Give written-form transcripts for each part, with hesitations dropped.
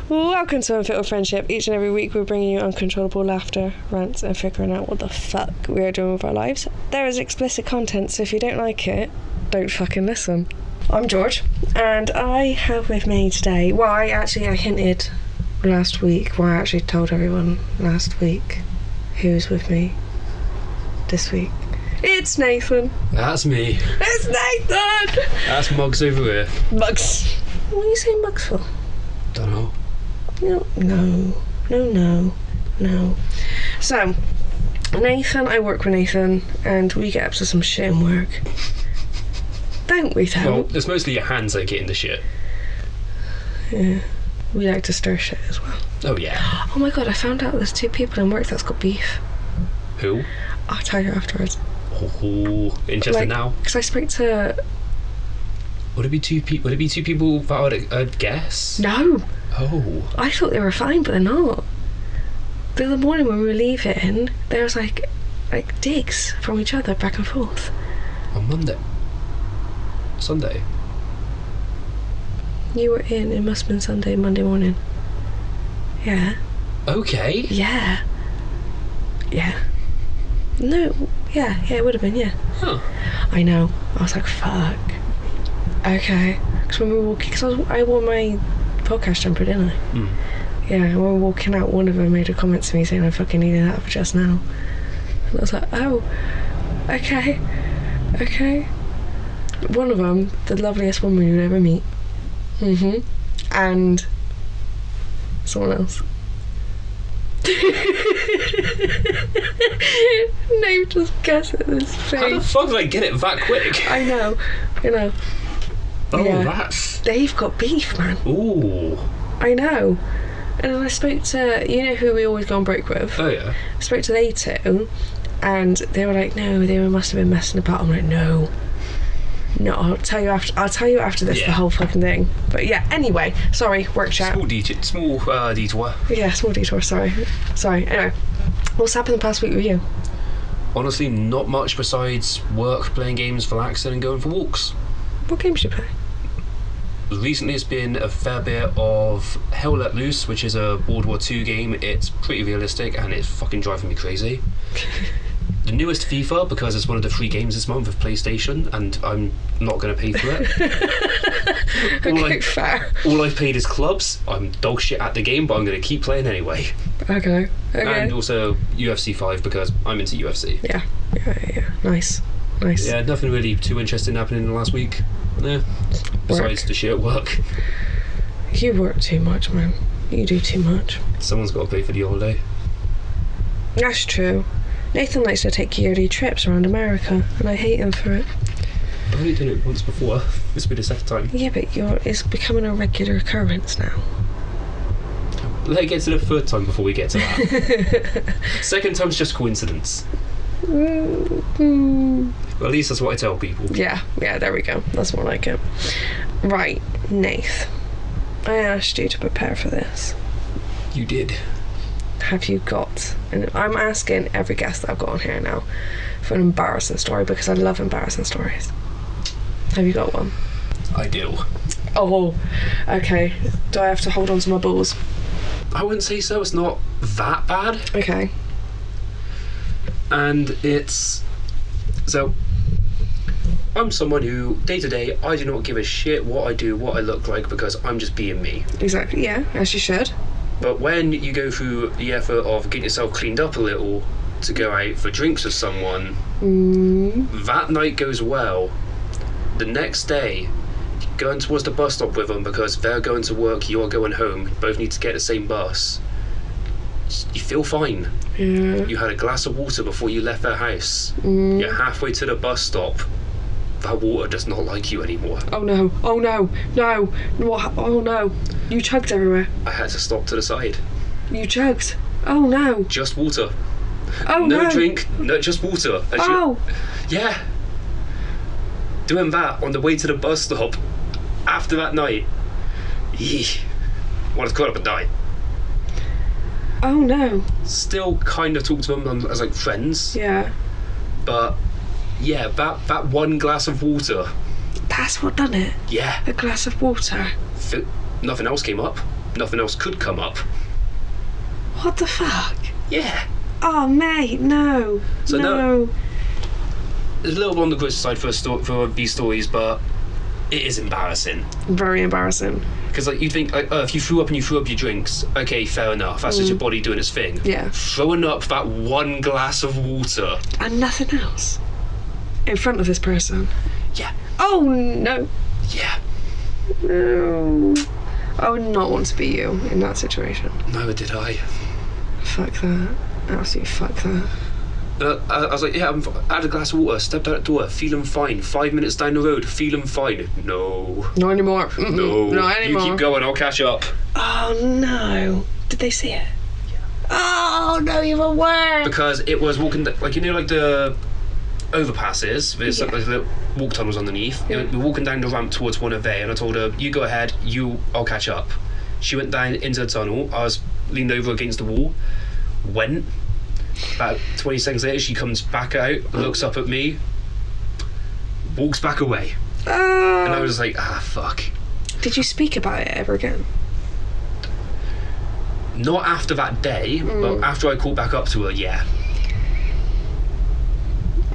Welcome to Unfiltered Friendship. Each and every week we're bringing you uncontrollable laughter, rants, and figuring out what the fuck we are doing with our lives. There is explicit content, so if you don't like it, don't fucking listen. I'm George, and I have with me today, I hinted last week, I actually told everyone last week who's with me this week. It's Nathan. That's me. It's Nathan! That's Mugs over here. Mugs. What are you saying Mugs for? Don't know. No. So, Nathan, I work with Nathan, and we get up to some shit in work. Don't we, Tom? Well, it's mostly your hands that get in the shit. Yeah. We like to stir shit as well. Oh, yeah. Oh my god, I found out there's 2 people in work that's got beef. Who? I'll tell you afterwards. Oh, interested now. Because I spoke to... Would it be 2 people? Would it be 2 people that I'd guess? No! Oh. I thought they were fine, but they're not. The other morning when we were leaving, there was like digs from each other back and forth. On Monday? Sunday? You were in, it must have been Monday morning. Yeah. Okay. Yeah. No, yeah, it would have been, yeah. Huh. I know. I was like, fuck. Okay. Because when we were walking, I wore my podcast jumper, didn't I? Mm. Yeah, when we were walking out, one of them made a comment to me saying I fucking needed that for just now. And I was like, oh, okay. One of them, the loveliest woman you'd ever meet. And someone else. No, just guess at this face. How the fuck did I get it that quick? I know. Oh, yeah. that's... They've got beef, man. Ooh. I know. And then I spoke to, you know who we always go on break with? Oh, yeah. I spoke to they two, and they were like, no, they must have been messing about. I'm like, no, I'll tell you after this, Yeah. the whole fucking thing. But yeah, anyway, sorry, work chat. Small detour. Yeah, small detour, sorry. Anyway, what's happened the past week with you? Honestly, not much besides work, playing games, relaxing, and going for walks. What games do you play? Recently it's been a fair bit of Hell Let Loose, which is a World War II game. It's pretty realistic and it's fucking driving me crazy. The newest FIFA, because it's one of the free games this month of PlayStation, and I'm not going to pay for it. Fair. All I've paid is clubs. I'm dog shit at the game, but I'm going to keep playing anyway. Okay. And also UFC 5, because I'm into UFC. Yeah. Nice. Yeah, nothing really too interesting happening in the last week. Yeah. Besides the shit work. You work too much, man. You do too much. Someone's got to pay for the holiday. That's true. Nathan likes to take yearly trips around America, and I hate him for it. I've only done it once before. This will be the second time. Yeah, but it's becoming a regular occurrence now. Let's get to the third time before we get to that. Second time's just coincidence. Well, at least that's what I tell people. Yeah, there we go. That's more like it. Right, Nath. I asked you to prepare for this. You did. Have you got... And I'm asking every guest that I've got on here now for an embarrassing story, because I love embarrassing stories. Have you got one? I do. Oh, okay. Do I have to hold on to my balls? I wouldn't say so. It's not that bad. Okay. And it's... So, I'm someone who, day to day, I do not give a shit what I do, what I look like, because I'm just being me. Exactly, yeah, as you should. But when you go through the effort of getting yourself cleaned up a little to go out for drinks with someone, that night goes well. The next day, going towards the bus stop with them because they're going to work, you're going home, you both need to get the same bus. You feel fine. Yeah. You had a glass of water before you left their house. You're halfway to the bus stop. That water does not like you anymore. Oh no. What? Oh no. You chugged everywhere. I had to stop to the side. You chugged. Oh no. Just water. Oh no. No drink, no, just water. Yeah. Doing that on the way to the bus stop after that night. Yee. Wanted to cut up and die. Oh no. Still kind of talk to them as like friends. Yeah. But yeah, that one glass of water. That's what done it? Yeah. A glass of water. nothing else came up. Nothing else could come up. What the fuck? Yeah. Oh, mate, no. So no. There's a little on the gross side for these stories, but it is embarrassing. Very embarrassing. Because like you think, like, oh, if you threw up and you threw up your drinks, okay, fair enough. That's just your body doing its thing. Yeah. Throwing up that one glass of water and nothing else in front of this person. Yeah. Oh no. Yeah. No. I would not want to be you in that situation. Neither did I. Fuck that. Absolutely fuck that. I was like, yeah, I had a glass of water, stepped out the door, feeling fine. 5 minutes down the road, feeling fine. No. Not anymore. No. Not anymore. You keep going, I'll catch up. Oh no. Did they see it? Yeah. Oh no, even worse. Because it was walking, like, you know, like the overpasses, there's like little walk tunnels underneath. Yeah. We're walking down the ramp towards one of they, and I told her, you go ahead, I'll catch up. She went down into the tunnel. I was leaned over against the wall, went. About 20 seconds later, she comes back out, looks up at me, walks back away. And I was like, fuck. Did you speak about it ever again? Not after that day, but after I called back up to her, yeah.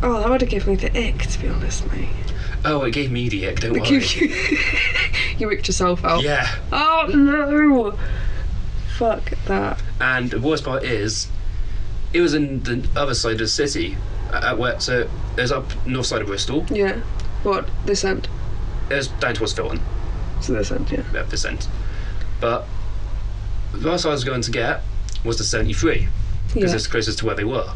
Oh, that would have given me the ick, to be honest, mate. Oh, it gave me the ick, don't worry. You icked yourself out. Yeah. Oh no! Fuck that. And the worst part is, it was in the other side of the city. So it was up north side of Bristol. Yeah. What? This end? It was down towards Filton. So this end, yeah. Yeah, this end. But the bus I was going to get was the 73, because it's closest to where they were.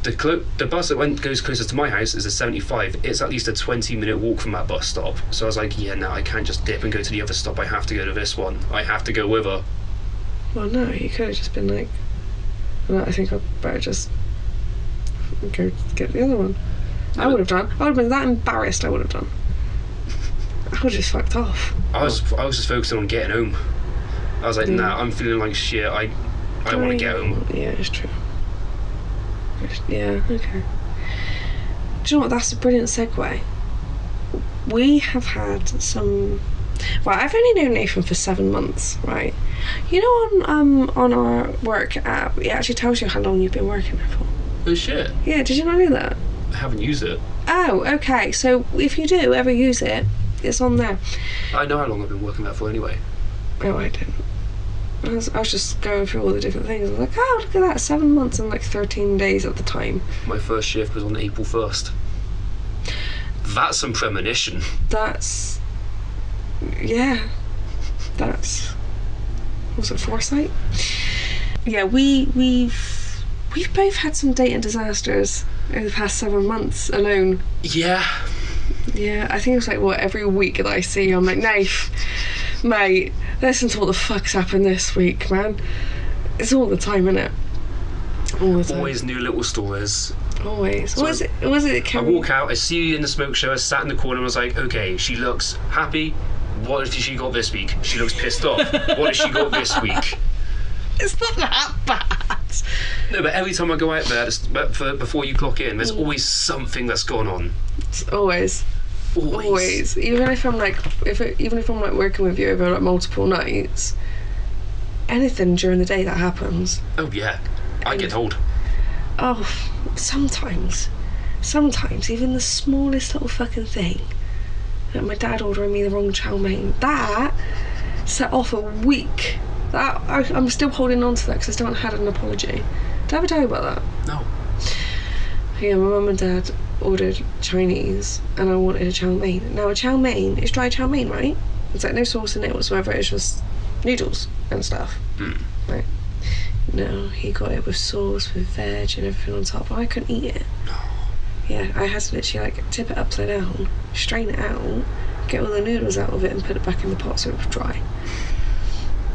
The bus that goes closest to my house is a 75. It's at least a 20-minute walk from that bus stop. So I was like, yeah, no, I can't just dip and go to the other stop. I have to go to this one. I have to go with her. Well, no, you could have just been like, well, I think I'd better just go get the other one. I would have done. I would have been that embarrassed. I would have done. I would have just fucked off. I was just focusing on getting home. I was like, nah, I'm feeling like shit. I want to get home. Yeah, it's true. Yeah, okay. Do you know what? That's a brilliant segue. We have had some. Well, I've only known Nathan for 7 months, right? You know, on our work app, it actually tells you how long you've been working there for. Oh shit! Yeah, did you not know that? I haven't used it. Oh, okay. So if you do ever use it, it's on there. I know how long I've been working there for anyway. Oh, I didn't. I was just going through all the different things. I was like, oh, look at that, 7 months and like 13 days at the time. My first shift was on April 1st. That's some premonition. That's... yeah. That's... was it foresight? Yeah, we've both had some dating disasters over the past 7 months alone. Yeah. Yeah, I think it was like, what, every week that I see you, I'm like, Nath, mate, listen to what the fuck's happened this week, man. It's all the time, innit? All the time. Always new little stories. Always. So Was it? I walk out, I see you in the smoke show, I sat in the corner and was like, okay, she looks happy. What has she got this week? She looks pissed off. What has she got this week? It's not that bad. No, but every time I go out there, before you clock in, there's always something that's gone on. It's always. Even if I'm like, working with you over like multiple nights, anything during the day that happens. Oh yeah, I get told. Oh, sometimes even the smallest little fucking thing. Like my dad ordering me the wrong chow mein. That set off a week. That I'm still holding on to that because I still haven't had an apology. Did I ever tell you about that? No. Yeah, my mum and dad ordered Chinese and I wanted a chow mein. Now a chow mein is dry chow mein, right? It's like no sauce in it whatsoever, it's just noodles and stuff. Right. No, he got it with sauce, with veg and everything on top. I couldn't eat it. No. Yeah, I had to literally like tip it upside down, strain it out, get all the noodles out of it and put it back in the pot so it was dry.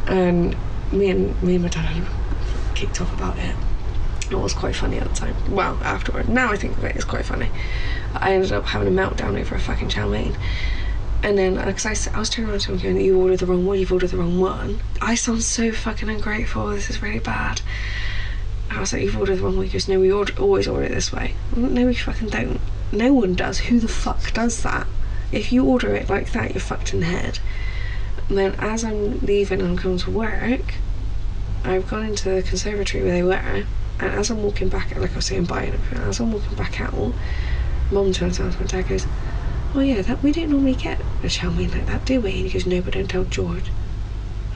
And me and my dad had kicked off about it. It was quite funny at the time. Well, afterward. Now I think of it, it's quite funny. I ended up having a meltdown over a fucking chow mein. And then, because I was turning around to him going, you ordered the wrong one, you've ordered the wrong one. I sound so fucking ungrateful, this is really bad. I was like, you've ordered the wrong one. He goes, no, we always order it this way. No, we fucking don't. No one does. Who the fuck does that? If you order it like that, you're fucked in the head. And then as I'm leaving and coming to work, I've gone into the conservatory where they were, and as I'm walking back, like I was saying bye and everything, as I'm walking back out, Mum turns around to my dad, goes, "Oh yeah, that we don't normally get a chow mein like that, do we?" And he goes, "No, but don't tell George."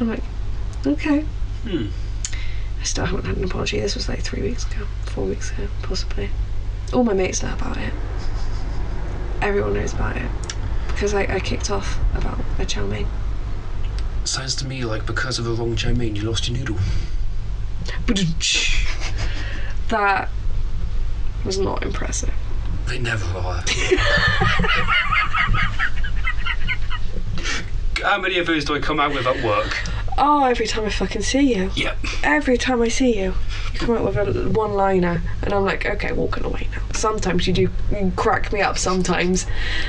I'm like, okay. I still haven't had an apology. This was like 3 weeks ago, 4 weeks ago, possibly. All my mates know about it. Everyone knows about it. Because I kicked off about a chow mein. Sounds to me like because of a wrong chow mein, you lost your noodle. That was not impressive. They never are. How many of those do I come out with at work? Oh, every time I fucking see you. Yep. Every time I see you, you come out with a one-liner, and I'm like, okay, walking away now. Sometimes you crack me up. Sometimes,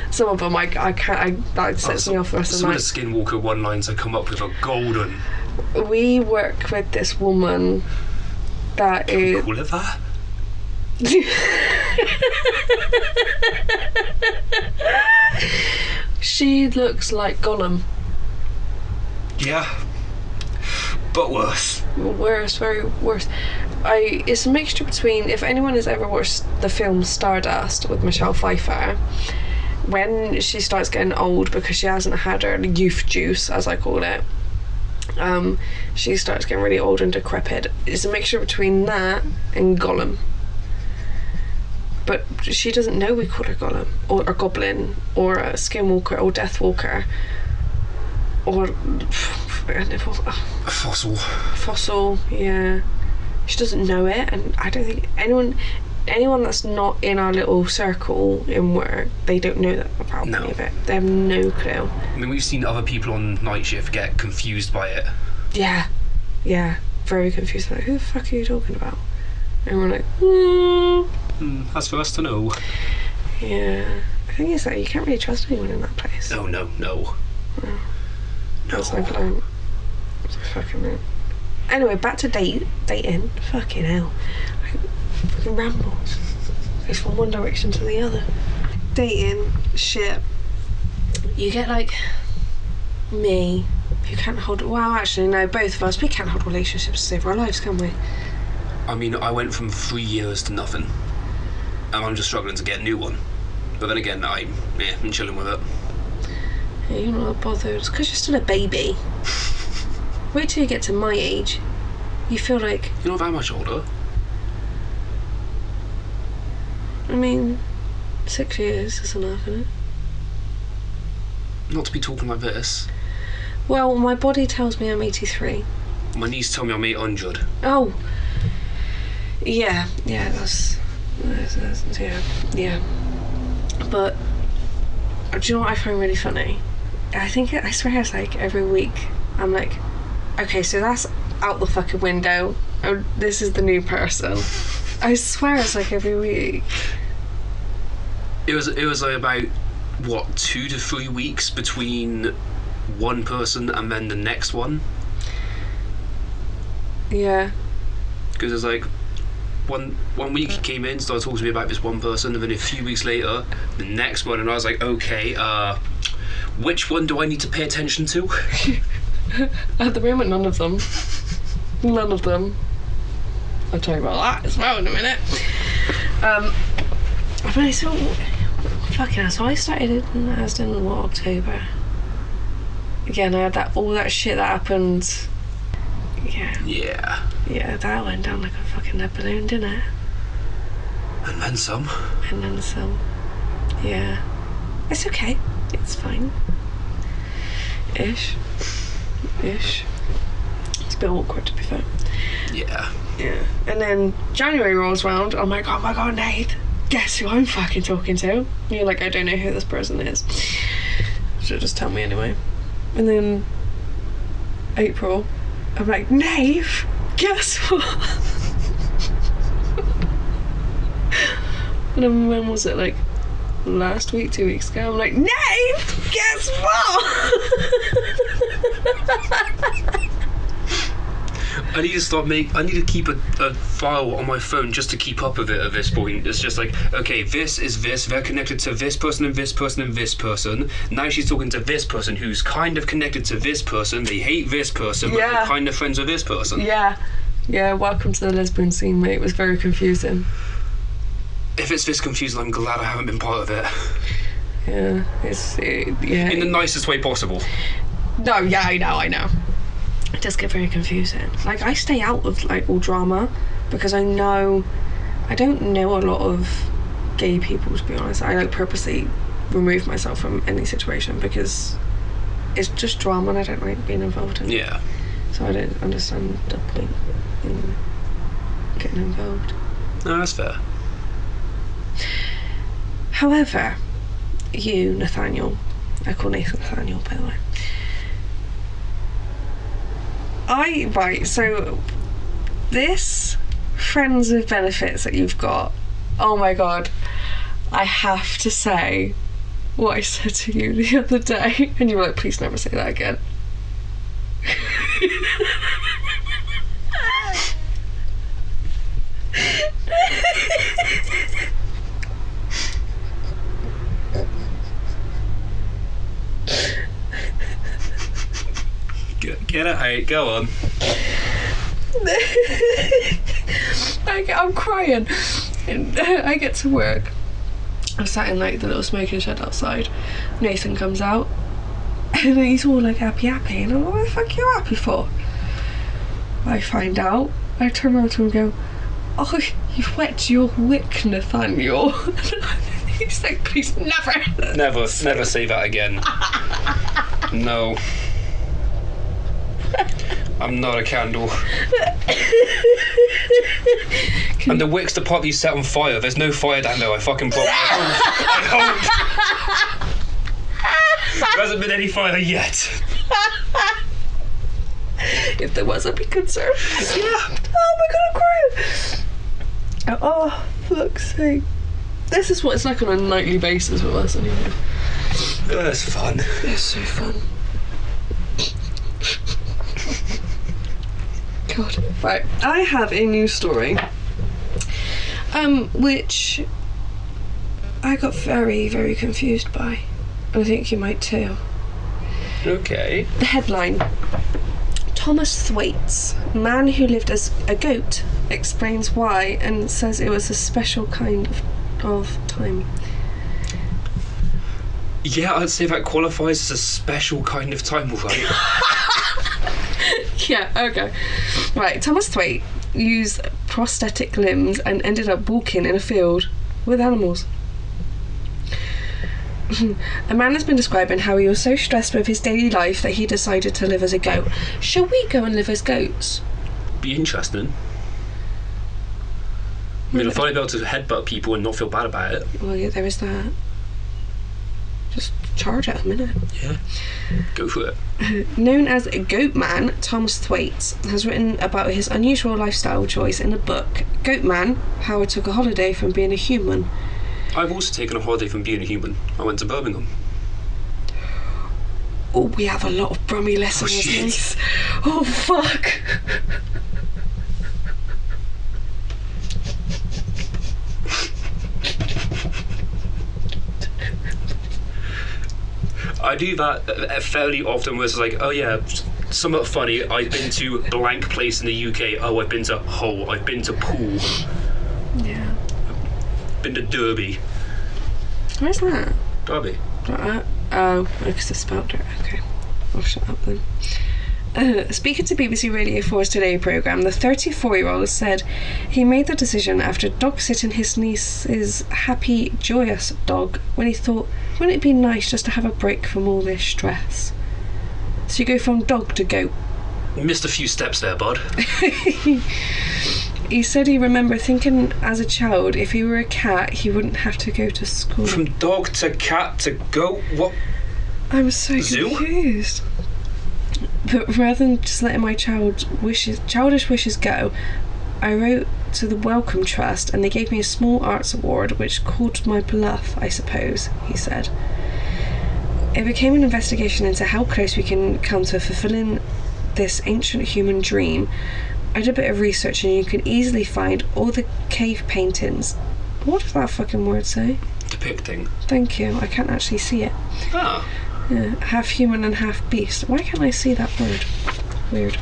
some of them I can't. That sets me off the rest of the night. Some of the Skinwalker one-lines I come up with are golden. We work with this woman that is. Call it that? She looks like Gollum. Yeah. But worse. Worse, very worse. It's a mixture between, if anyone has ever watched the film Stardust with Michelle Pfeiffer, when she starts getting old because she hasn't had her youth juice, as I call it, she starts getting really old and decrepit. It's a mixture between that and Gollum. But she doesn't know we call her Gollum, or a Goblin, or a Skinwalker, or Deathwalker, or a fossil, yeah. She doesn't know it, and I don't think anyone that's not in our little circle in work, they don't know that about any of it. They have no clue. I mean, we've seen other people on night shift get confused by it. Yeah, very confused. Like, who the fuck are you talking about? And we're like, that's for us to know. Yeah, the thing is that you can't really trust anyone in that place. No. That's my plan. It's fucking rude. Anyway, back to dating. Fucking hell. I fucking ramble. Goes from one direction to the other. Dating, shit. You get like me, who can't hold. Well, actually, no, both of us, we can't hold relationships to save our lives, can we? I mean, I went from 3 years to nothing, and I'm just struggling to get a new one. But then again, I'm chilling with it. Yeah, you're not bothered. It's because you're still a baby. Wait till you get to my age. You feel like... You're not that much older. I mean, 6 years is enough, isn't it? Not to be talking like this. Well, my body tells me I'm 83. My knees tell me I'm 800. Oh. Yeah, that's yeah. But do you know what I find really funny? I swear it's like every week I'm like, okay, so that's out the fucking window. Oh, this is the new person. I swear it's like every week. It was like about 2 to 3 weeks between one person and then the next one. Yeah. Because it's like one week he came in, started talking to me about this one person, and then a few weeks later, the next one, and I was like, okay, which one do I need to pay attention to? At the moment, none of them. I'll tell you about that as well in a minute. But so fucking hell, so I started in Asden in October. Again, I had all that shit that happened. Yeah, that went down like a fucking lead balloon, didn't it? And then some. Yeah. It's okay. It's fine. Ish. It's a bit awkward, to be fair. Yeah. And then January rolls around. I'm like, oh my god, Nate, guess who I'm fucking talking to? And you're like, I don't know who this person is. So just tell me anyway. And then April, I'm like, Nave, guess what? And then when was it, like last week, 2 weeks ago? I'm like, Nave, guess what? I need to keep a file on my phone just to keep up with it at this point. It's just like, okay, this is this, they're connected to this person and this person and this person. Now she's talking to this person who's kind of connected to this person. They hate this person, but they're kind of friends with this person. Yeah. Yeah, welcome to the lesbian scene, mate. It was very confusing. If it's this confusing, I'm glad I haven't been part of it. Yeah, yeah. In the nicest way possible. No, yeah, I know. It does get very confusing. Like, I stay out of, like, all drama because I don't know a lot of gay people, to be honest. I, like, purposely remove myself from any situation because it's just drama and I don't like being involved in it. Yeah. So I don't understand the point in getting involved. No, that's fair. However, you, Nathaniel, I call Nathan Nathaniel, by the way. So this friends with benefits that you've got, oh my god, I have to say what I said to you the other day, and you were like, please never say that again. Get it out, go on. I'm crying. And I get to work. I'm sat in like the little smoking shed outside. Nathan comes out and he's all like happy, and I'm like, what the fuck are you happy for? I find out. I turn around to him and go, oh, you've wet your wick, Nathaniel. He's like, please never say that again. No. I'm not a candle. And the wick's the part that you set on fire. There's no fire down there, I fucking promise. I hope. There hasn't been any fire yet. If there was, I'd be concerned. Yeah. Oh my god, I'm crying. Oh, fuck's sake. This is what it's like on a nightly basis with us anyway. That's fun. It's so fun. God. Right, I have a news story, which I got very, very confused by. I think you might too. Okay. The headline: Thomas Thwaites, man who lived as a goat, explains why and says it was a special kind of time. Yeah, I'd say that qualifies as a special kind of time, alright. Yeah, okay. Right, Thomas Thwaite used prosthetic limbs and ended up walking in a field with animals. A man has been describing how he was so stressed with his daily life that he decided to live as a goat. Shall we go and live as goats? Be interesting. I mean, I'd probably be able to headbutt people and not feel bad about it. Well, yeah, there is that. Just charge at a minute. Yeah, go for it. Known as Goat Man, Thomas Thwaites has written about his unusual lifestyle choice in the book Goat Man: How I Took a Holiday from Being a Human. I've also taken a holiday from being a human. I went to Birmingham. Oh, we have a lot of Brummy listeners. Oh, fuck. I do that fairly often where it's like, oh yeah, somewhat funny, I've been to blank place in the UK. Oh, I've been to Hull. I've been to Poole. Yeah. Been to Derby. Where's that? Derby. Oh, because I spelled it. Okay. I'll shut up then. Speaking to BBC Radio 4's Today programme, the 34-year-old said he made the decision after dog sitting his niece's happy, joyous dog when he thought, wouldn't it be nice just to have a break from all this stress? So you go from dog to goat. You missed a few steps there, bud. He said he remembered thinking as a child if he were a cat he wouldn't have to go to school. From dog to cat to goat, what? I'm so Zoo? confused. But rather than just letting my childish wishes go, I wrote to the Wellcome Trust and they gave me a small arts award which called my bluff, I suppose, he said. It became an investigation into how close we can come to fulfilling this ancient human dream, I did a bit of research and you can easily find all the cave paintings. What does that fucking word say? Depicting. Thank you. I can't actually see it. Ah. Yeah, half human and half beast. Why can't I see that word? Weird.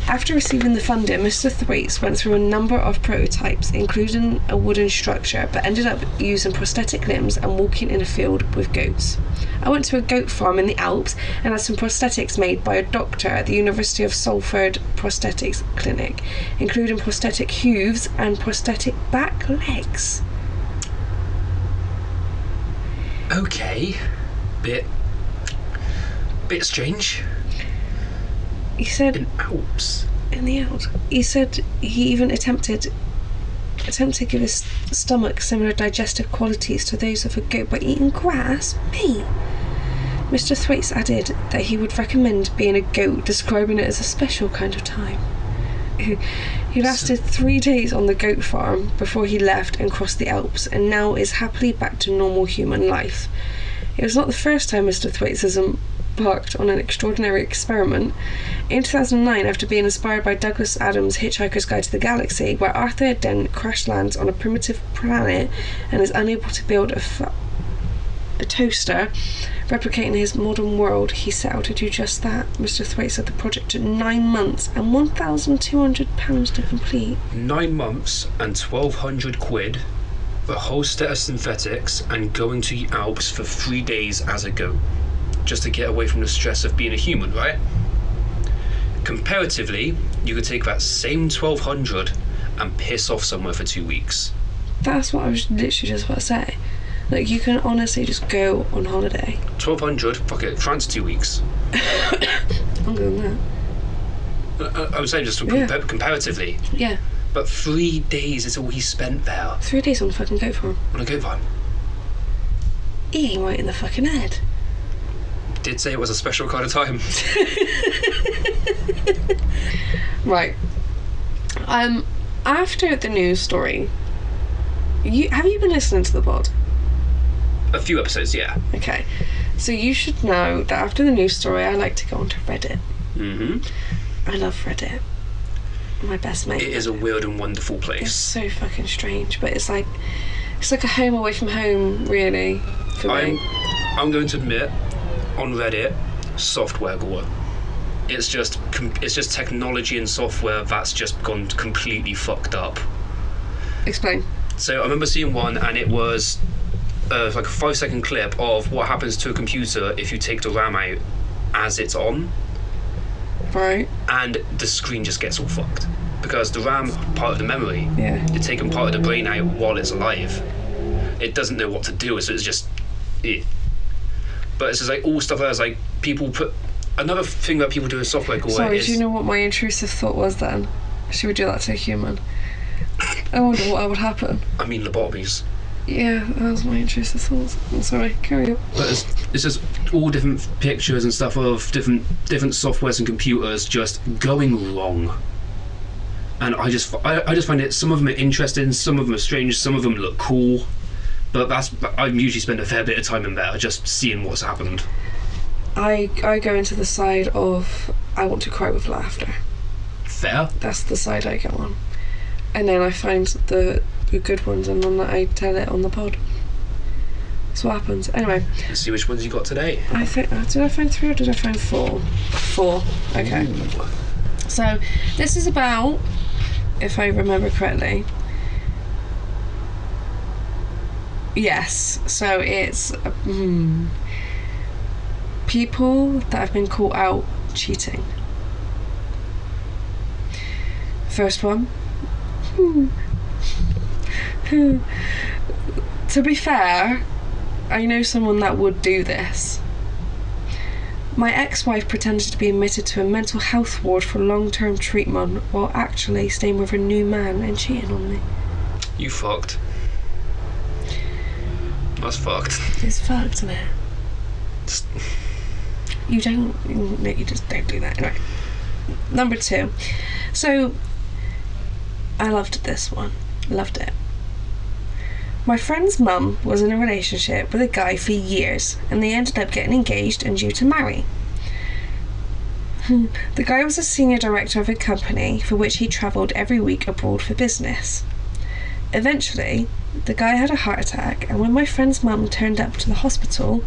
After receiving the funding, Mr. Thwaites went through a number of prototypes, including a wooden structure, but ended up using prosthetic limbs and walking in a field with goats. I went to a goat farm in the Alps and had some prosthetics made by a doctor at the University of Salford Prosthetics Clinic, including prosthetic hooves and prosthetic back legs. Okay. Bit strange. He said in Alps. In the Alps. He said he even attempted to give his stomach similar digestive qualities to those of a goat by eating grass. Mate. Mr. Thwaites added that he would recommend being a goat, describing it as a special kind of time. He lasted 3 days on the goat farm before he left and crossed the Alps, and now is happily back to normal human life. It was not the first time Mr. Thwaites has embarked on an extraordinary experiment. In 2009, after being inspired by Douglas Adams' Hitchhiker's Guide to the Galaxy, where Arthur Dent crash lands on a primitive planet and is unable to build a toaster, replicating his modern world, he set out to do just that. Mr. Thwaites said the project took 9 months and £1,200 to complete. 9 months and £1,200, the whole set of synthetics, and going to the Alps for 3 days as a goat, just to get away from the stress of being a human, right? Comparatively, you could take that same 1,200 and piss off somewhere for 2 weeks. That's what I was literally just about to say. Like, you can honestly just go on holiday. 1,200, fuck it, France 2 weeks. I'm going that. I was saying just comparatively. Yeah. But 3 days is all he spent there. 3 days on a fucking goat farm. On a goat farm. He ain't right in the fucking head. Did say it was a special kind of time. Right. After the news story, have you been listening to the pod? A few episodes, yeah. Okay. So you should know that after the news story, I like to go onto Reddit. Mm-hmm. I love Reddit. My best mate. It is a weird and wonderful place. It's so fucking strange, but it's like a home away from home, really, for me. I'm going to admit, on Reddit, software gore. It's just technology and software that's just gone completely fucked up. Explain. So I remember seeing one, and it was like a 5-second clip of what happens to a computer if you take the RAM out as it's on. Right. And the screen just gets all fucked. Because the RAM, part of the memory, yeah, you're taking part of the brain out while it's alive. It doesn't know what to do, so it's just... But it's just like all stuff that's like people put... Another thing that people do with software gore Sorry, is... do you know what my intrusive thought was then? Should we do that to a human? I wonder what would happen. I mean lobotomies. Yeah, that was my intrusive thoughts. I'm sorry, carry on. But it's just all different pictures and stuff of different softwares and computers just going wrong. And I just find it, some of them are interesting, some of them are strange, some of them look cool. But I usually spend a fair bit of time in there just seeing what's happened. I go into the side of I want to cry with laughter. Fair. That's the side I go on. And then I find the good ones and then I tell it on the pod. That's what happens. Anyway. Let's see which ones you got today. I think, did I find 3 or did I find 4? 4. Okay. Ooh. So this is about, if I remember correctly, yes, so it's people that have been caught out cheating. First one. To be fair, I know someone that would do this. My ex-wife pretended to be admitted to a mental health ward for long-term treatment while actually staying with her new man and cheating on me. You fucked. That's fucked. It's fucked, isn't it? You just don't do that. Anyway. Number 2. So, I loved this one. Loved it. My friend's mum was in a relationship with a guy for years and they ended up getting engaged and due to marry. The guy was a senior director of a company for which he travelled every week abroad for business. Eventually, the guy had a heart attack, and when my friend's mum turned up to the hospital,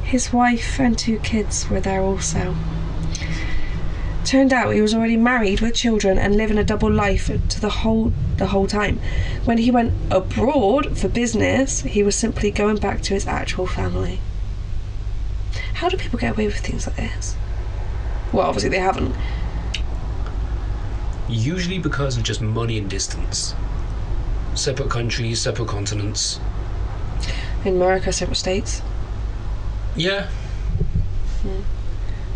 his wife and 2 kids were there also. Turned out he was already married with children and living a double life to the whole time. When he went abroad for business, he was simply going back to his actual family. How do people get away with things like this? Well, obviously they haven't. Usually because of just money and distance. Separate countries, separate continents. In America, separate states. Yeah.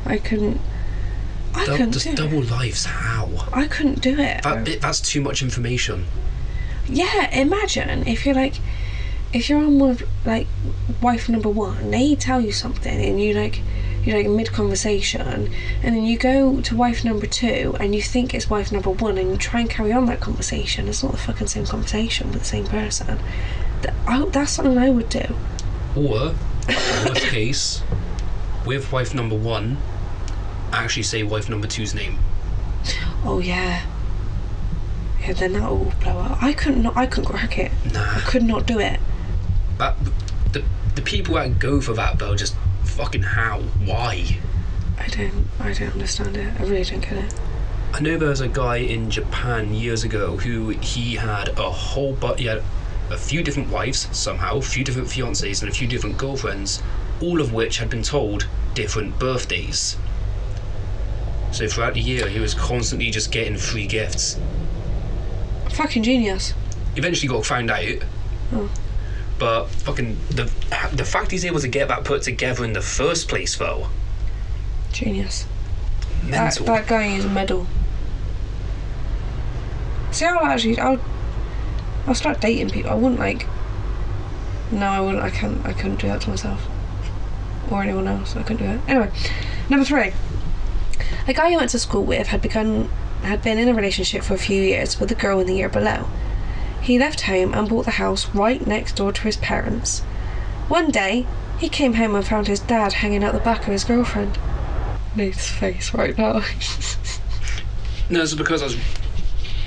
I couldn't Just double lives, how? I couldn't do it. That's too much information. Yeah, imagine if you're on with like wife number 1, they tell you something and you're like mid-conversation, and then you go to wife number 2 and you think it's wife number 1 and you try and carry on that conversation. It's not the fucking same conversation with the same person. That's something I would do. Or, worst case, with wife number 1, actually say wife number 2's name. Oh yeah. Yeah, then that will blow up. I couldn't crack it. Nah. I could not do it. The people that go for that though, just fucking how? Why? I don't understand it. I really don't get it. I know there was a guy in Japan years ago who he had he had a few different wives somehow, a few different fiancés and a few different girlfriends, all of which had been told different birthdays. So throughout the year he was constantly just getting free gifts. Fucking genius. Eventually got found out. Oh. But fucking the fact he's able to get that put together in the first place though. Genius. Mental. That guy is a medal. See, I'll start dating people. I wouldn't no, I wouldn't. I couldn't do that to myself or anyone else. I couldn't do it. Anyway, number 3. A guy I went to school with had been in a relationship for a few years with a girl in the year below. He left home and bought the house right next door to his parents. One day, he came home and found his dad hanging out the back of his girlfriend. Nate's face right now. No, it's because I was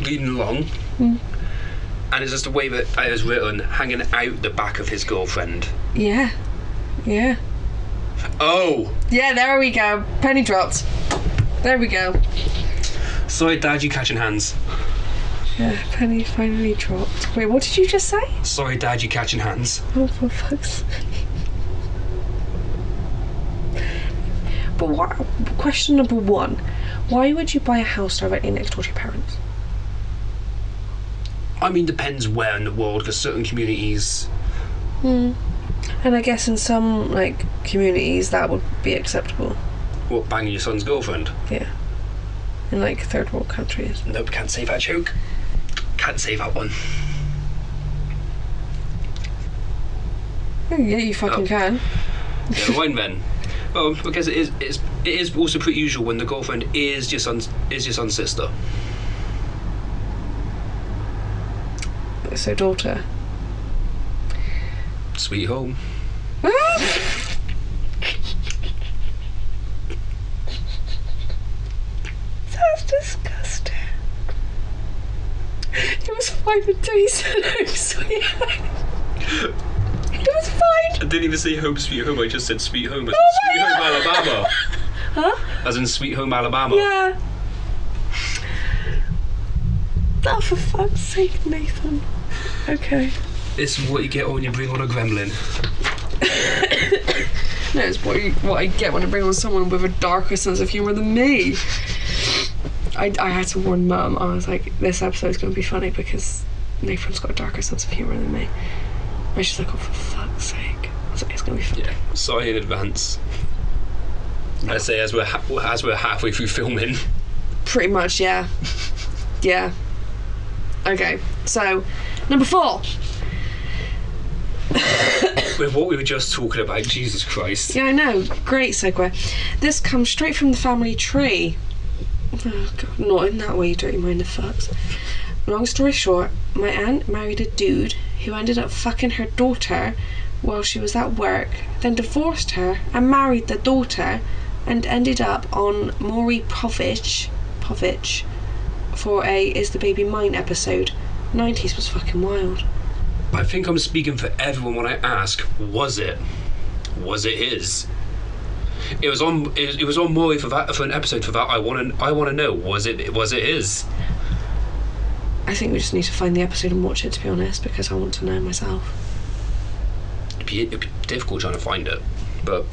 reading along, and it's just the way that it was written, hanging out the back of his girlfriend. Yeah. Oh! Yeah, there we go. Penny dropped. There we go. Sorry, Dad, you catching hands. Yeah, penny finally dropped. Wait, what did you just say? Sorry, Dad, you catching hands. Oh, for fuck's sake. But question number 1. Why would you buy a house directly next door to your parents? I mean, depends where in the world, because certain communities... And I guess in some, communities that would be acceptable. What, banging your son's girlfriend? Yeah. In, third world countries. Nope, can't say that joke. Can't say that one. Oh, yeah, you fucking can. Never mind then. Well, because it is also pretty usual when the girlfriend is your son's sister. So daughter. Sweet home. That's disgusting. It was fine until you said home sweet home. It was fine. I didn't even say home sweet home, I just said sweet home as in Oh Sweet Home Alabama. Huh? As in Sweet Home Alabama. Yeah. Oh, for fuck's sake, Nathan. Okay. This is what you get when you bring on a gremlin. No, it's what I get when I bring on someone with a darker sense of humour than me. I had to warn Mum. I was like, this episode's going to be funny because Nathan's got a darker sense of humour than me. And she's like, oh, for fuck's sake. I was like, it's going to be funny. Yeah, sorry in advance. I say as we're halfway through filming. Pretty much, yeah. Yeah. Okay, so number 4. With what we were just talking about, Jesus Christ. Yeah, I know. Great segue. This comes straight from the family tree. Oh, God, not in that way, you dirty mind of fucks. Long story short, my aunt married a dude who ended up fucking her daughter while she was at work, then divorced her and married the daughter, and ended up on Maury Povich for a Is the Baby Mine episode. 90s was fucking wild. I think I'm speaking for everyone when I ask, was it his? It was on Maury for an episode for that. I want to know, was it his? I think we just need to find the episode and watch it, to be honest, because I want to know myself. It'd be difficult trying to find it, but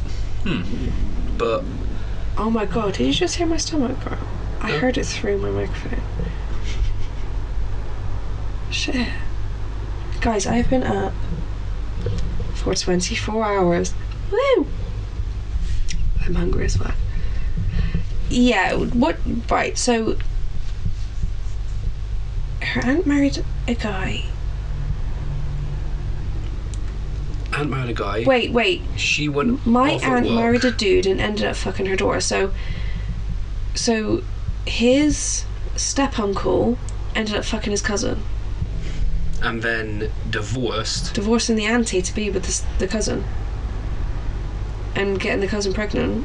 oh my god, did you just hear my stomach growl? I heard it through my microphone. Shit. Guys, I've been up for 24 hours. Woo! I'm hungry as well. Yeah, right, so her aunt married a guy. Wait. She went My off at aunt work. married a dude and ended up fucking her daughter. So his step-uncle ended up fucking his cousin. And then Divorcing the auntie to be with the cousin. And getting the cousin pregnant.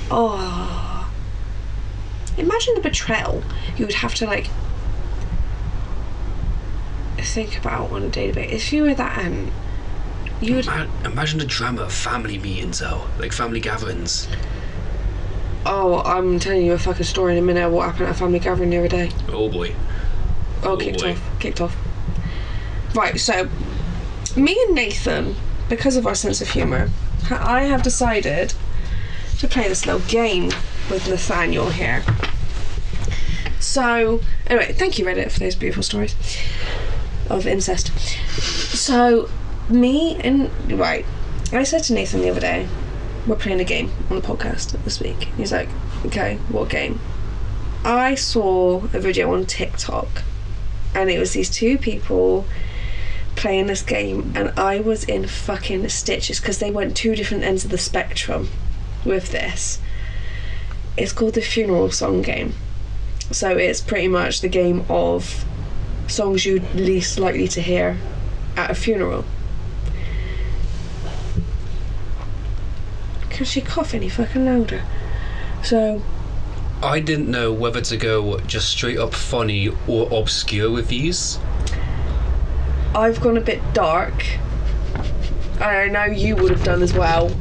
Oh. Imagine the betrayal you would have to, like, think about on a daily basis. If you were that aunt, you would... Imagine the drama of family meetings, though. Like, family gatherings. Oh, I'm telling you a fucking story in a minute of what happened at a family gathering the other day. Oh, boy. Kicked off. Right, so, me and Nathan, because of our sense of humour, I have decided to play this little game with Nathaniel here. So, anyway, thank you, Reddit, for those beautiful stories of incest. So, I said to Nathan the other day, we're playing a game on the podcast this week. He's like, okay, what game? I saw a video on TikTok, and it was these two people playing this game, and I was in fucking stitches because they went two different ends of the spectrum with this. It's called the funeral song game. So it's pretty much the game of songs you'd least likely to hear at a funeral. Can she cough any fucking louder? So I didn't know whether to go just straight up funny or obscure with these. I've gone a bit dark. I know you would have done as well.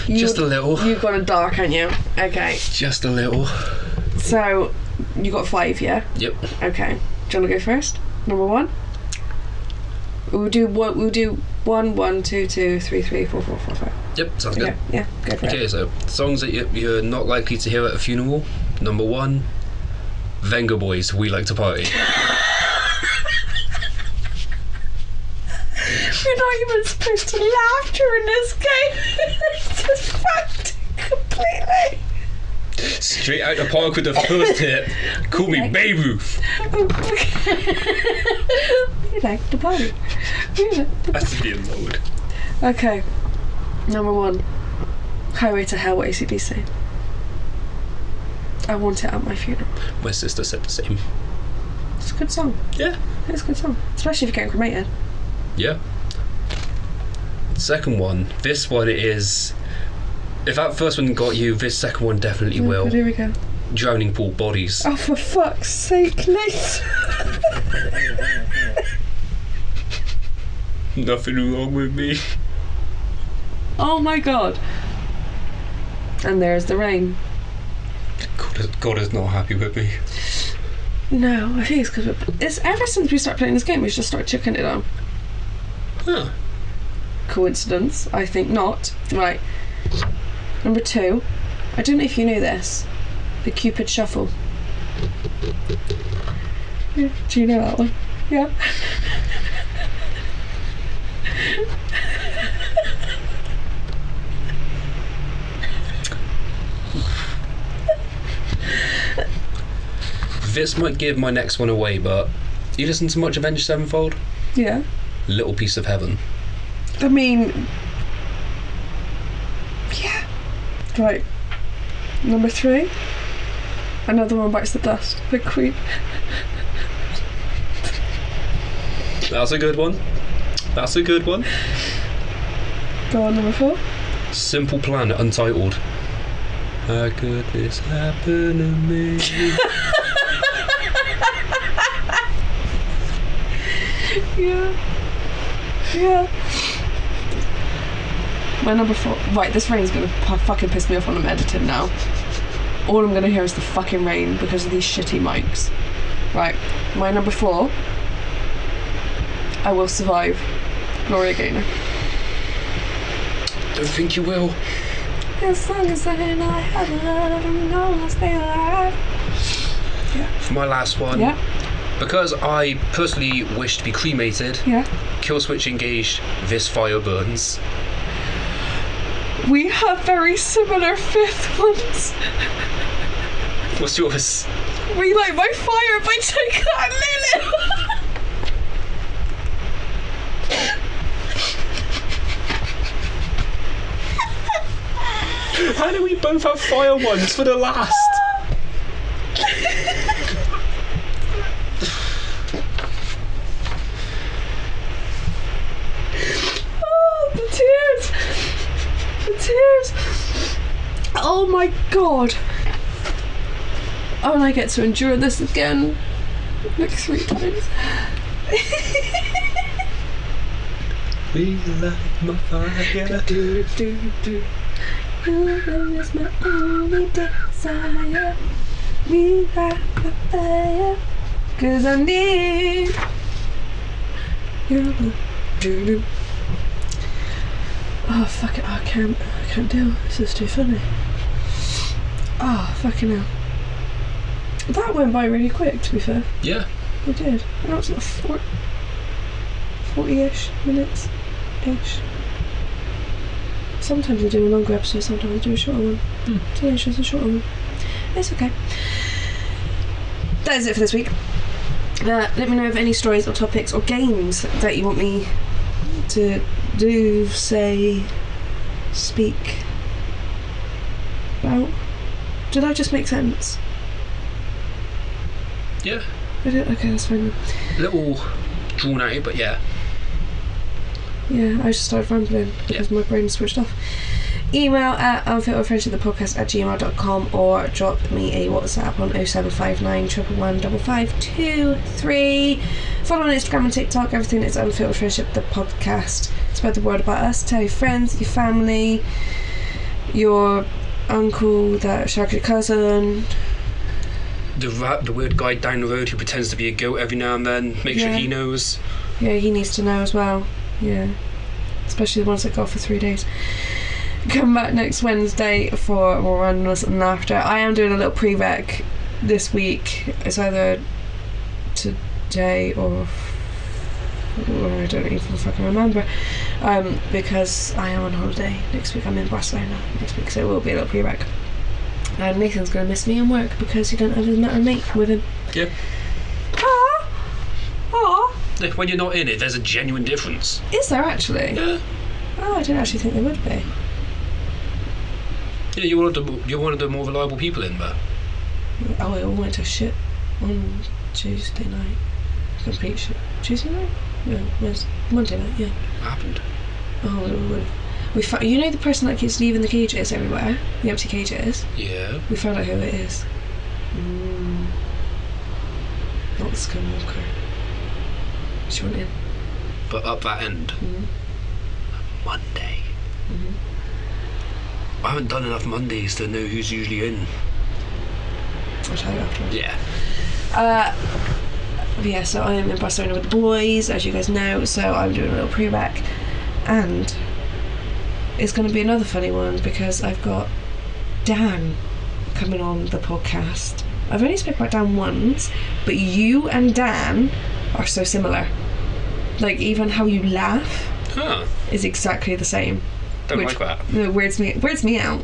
Just a little. You've gone dark, haven't you? Okay. Just a little. So, you got 5, yeah? Yep. Okay. Do you want to go first? Number 1? We'll do 1, 2, 2, 3, 3, 4, 4, 4, 5. Yep, sounds good. Yeah, go for it. Okay, so songs that you're not likely to hear at a funeral. Number 1, Venga Boys, We Like to Party. You're not even supposed to laugh during this game. It's just fucked completely. Straight out the park with the first hit. Call me Babe Ruth. We like to party. That's the mode. Okay. Number 1. Highway to Hell, AC/DC. I want it at my funeral. My sister said the same. It's a good song. Yeah. It's a good song. Especially if you're getting cremated. Yeah. Second one. This one is... If that first one got you, this second one definitely will. Here we go. Drowning Pool Bodies. Oh, for fuck's sake, Nate. Nothing wrong with me. Oh my god. And there's the rain. God is not happy with me. No, I think it's because it's ever since we started playing this game, we've just started chucking it on. Huh. Coincidence? I think not. Right. Number 2. I don't know if you knew this. The Cupid Shuffle. Yeah, do you know that one? Yeah. This might give my next one away, but you listen to much Avenged Sevenfold? Yeah. Little Piece of Heaven. I mean... Yeah. Right. Number 3. Another One Bites the Dust. The Queen. That's a good one. That's a good one. Go on, number 4. Simple Plan, Untitled. How could this happen to me? Yeah. My number 4. Right, this rain's gonna fucking piss me off when I'm editing now. All I'm gonna hear is the fucking rain because of these shitty mics. Right, my number 4. I Will Survive. Gloria Gaynor. Don't think you will. As long as I know I have love, I'm gonna stay alive. Yeah. For my last one. Yeah. Because I personally wish to be cremated. Yeah. Kill switch engaged. This fire burns. We have very similar 5th ones. What's yours? We like my fire by taking out Lulu. How do we both have fire ones for the last? Oh, the tears. Oh my god. Oh, and I get to endure this again like 3 times. We like my fire. You is my only desire. We like my fire. 'Cause I need your love. Oh fuck it, I can't deal. This is too funny. Oh fucking hell. That went by really quick, to be fair. Yeah. It did. Now it's like 40-ish minutes-ish. Sometimes I do a longer episode, sometimes I do a shorter one. Today's just a shorter one. It's okay. That is it for this week. Let me know of any stories or topics or games that you want me to do, say, speak about. Did I just make sense? Yeah. I did? Okay, that's fine. Little drawn out, but yeah. Yeah, I just started rambling because my brain switched off. Email at unfilteredfriendship@gmail.com or drop me a WhatsApp on 0759 111 5523. Follow on Instagram and TikTok. Everything is Unfiltered Friendship, the podcast. Spread the word about us. Tell your friends, your family, your uncle that shagged your cousin. The weird guy down the road who pretends to be a goat every now and then. Make sure he knows. Yeah, he needs to know as well. Yeah. Especially the ones that go for 3 days. Come back next Wednesday for more randomness and laughter. I am doing a little pre-rec this week. It's either today or I don't even fucking remember. Because I am on holiday next week. I'm in Barcelona next week, so it will be a little pre-rec. And Nathan's going to miss me in work because he don't have his metal mate with him. Yeah. Aww. When you're not in it, there's a genuine difference. Is there actually? Yeah. Oh, I didn't actually think there would be. Yeah, you're one of the more reliable people in there. Oh, it all went to shit on Tuesday night. Complete shit. Tuesday night? No, it was Monday night, yeah. What happened? Oh, you know the person that keeps leaving the cages everywhere? The empty cages? Yeah. We found out who it is. Not the Skywalker. She went in. But up that end. Monday. I haven't done enough Mondays to know who's usually in. I'll tell you afterwards. Yeah. Yeah, so I am in Barcelona with the boys, as you guys know, so I'm doing a little pre-rec. And it's going to be another funny one because I've got Dan coming on the podcast. I've only spoken about Dan once, but you and Dan are so similar. Like, even how you laugh is exactly the same. Don't like that. No, weirds me out.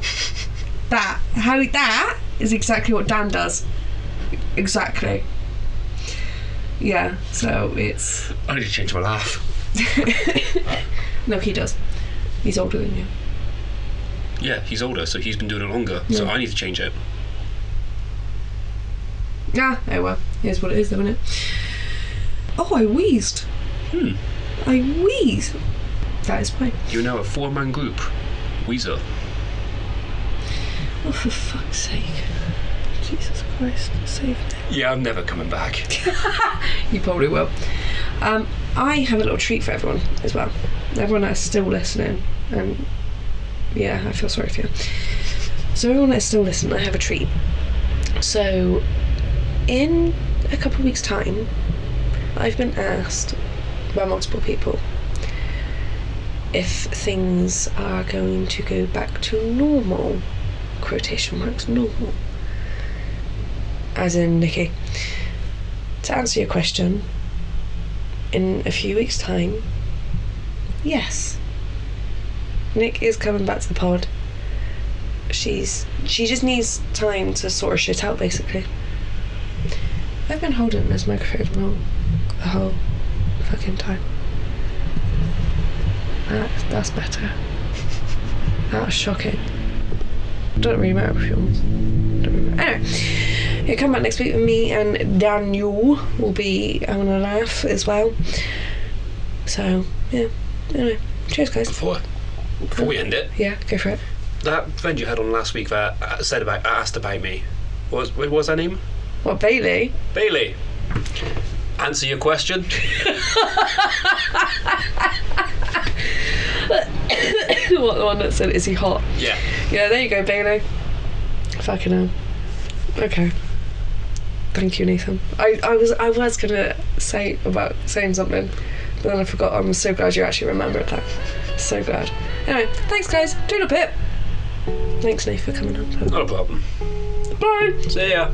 That is exactly what Dan does. Exactly. Yeah, so it's... I need to change my laugh. No, he does. He's older than you. Yeah, he's older, so he's been doing it longer. Yeah. So I need to change it. Oh well. Here's what it is, though, isn't it? Oh, I wheezed. I wheezed. That is fine. You're now a 4-man group. Weezer. Oh, for fuck's sake. Jesus Christ, save me. Yeah, I'm never coming back. You probably will. I have a little treat for everyone as well. Everyone that's still listening, and yeah, I feel sorry for you. So everyone that's still listening, I have a treat. So in a couple of weeks' time, I've been asked by multiple people if things are going to go back to normal, quotation marks, normal, as in Nikki. To answer your question, in a few weeks' time, yes, Nick is coming back to the pod. She just needs time to sort her shit out, basically. I've been holding this microphone wrong the whole fucking time. That's better. That was shocking. Don't really matter if you want. Anyway, you come back next week with me, and Daniel will be having a laugh as well. So yeah. Anyway, cheers, guys. Before we end it, yeah, go for it. that friend you had on last week that asked about me, what was her name? What, Bailey? Bailey. Answer your question. What, the one that said, is he hot? Yeah. Yeah, there you go, Bailey. Fucking hell. Okay. Thank you, Nathan. I was gonna say about saying something, but then I forgot. I'm so glad you actually remembered that. So glad. Anyway, thanks guys. Do a bit. Thanks, Nathan, for coming on. Not a problem. Bye. See ya.